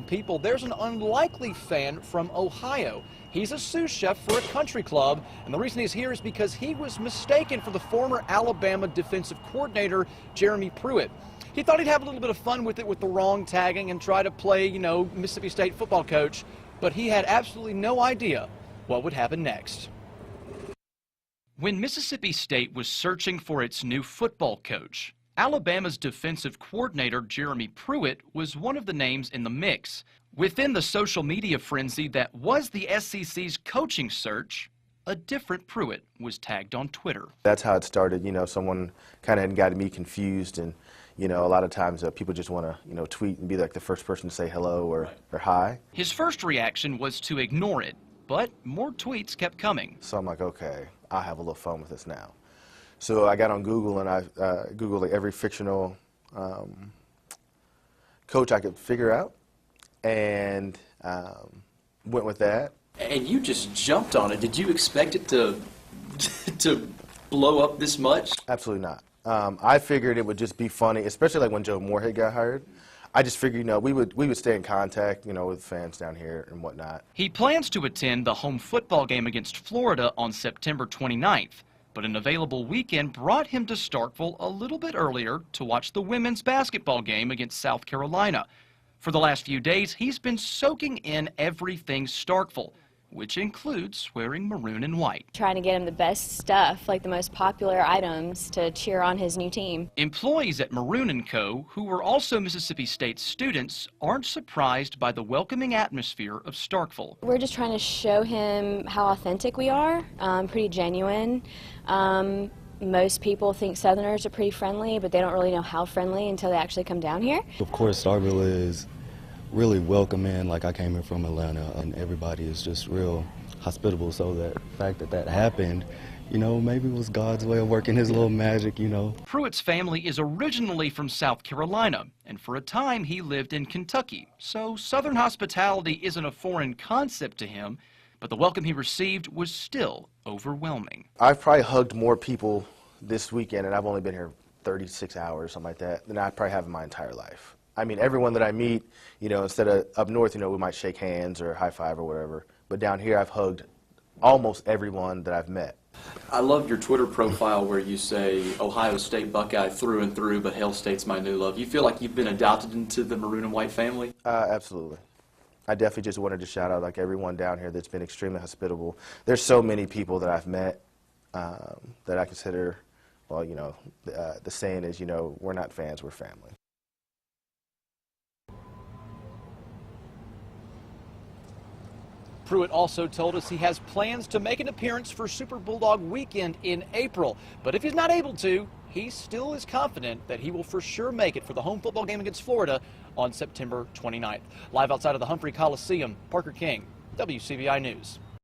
people, there's an unlikely fan from Ohio. He's a sous chef for a country club, and the reason he's here is because he was mistaken for the former Alabama defensive coordinator, Jeremy Pruitt. He thought he'd have a little bit of fun with it with the wrong tagging and try to play, Mississippi State football coach, but he had absolutely no idea what would happen next. When Mississippi State was searching for its new football coach, Alabama's defensive coordinator, Jeremy Pruitt, was one of the names in the mix. Within the social media frenzy that was the SEC's coaching search, a different Pruitt was tagged on Twitter. That's how it started. Someone kind of got me confused, and a lot of times people just want to tweet and be like the first person to say hello or hi. His first reaction was to ignore it, but more tweets kept coming. So I'm like, okay, I'll have a little fun with this now. So I got on Google and I Googled like every fictional coach I could figure out, and went with that. And you just jumped on it. Did you expect it to blow up this much? Absolutely not. I figured it would just be funny, especially like when Joe Moorhead got hired. I just figured, we would stay in contact, with fans down here and whatnot. He plans to attend the home football game against Florida on September 29th, but an available weekend brought him to Starkville a little bit earlier to watch the women's basketball game against South Carolina. For the last few days, he's been soaking in everything Starkville, which includes wearing maroon and white. Trying to get him the best stuff, like the most popular items to cheer on his new team. Employees at Maroon & Co., who were also Mississippi State students, aren't surprised by the welcoming atmosphere of Starkville. We're just trying to show him how authentic we are, pretty genuine. Most people think Southerners are pretty friendly, but they don't really know how friendly until they actually come down here. Of course, Starkville is really welcoming. Like, I came here from Atlanta, and everybody is just real hospitable. So the fact that happened, maybe it was God's way of working his little magic, Pruitt's family is originally from South Carolina, and for a time he lived in Kentucky. So Southern hospitality isn't a foreign concept to him, but the welcome he received was still overwhelming. I've probably hugged more people this weekend, and I've only been here 36 hours, something like that, than I probably have in my entire life. I mean, everyone that I meet, instead of up north, we might shake hands or high five or whatever. But down here, I've hugged almost everyone that I've met. I love your Twitter profile where you say, Ohio State Buckeye through and through, but Hail State's my new love. You feel like you've been adopted into the maroon and white family? Absolutely. I definitely just wanted to shout out everyone down here that's been extremely hospitable. There's so many people that I've met that I consider, well, the saying is, we're not fans, we're family. Pruitt also told us he has plans to make an appearance for Super Bulldog Weekend in April. But if he's not able to, he still is confident that he will for sure make it for the home football game against Florida on September 29th. Live outside of the Humphrey Coliseum, Parker King, WCBI News.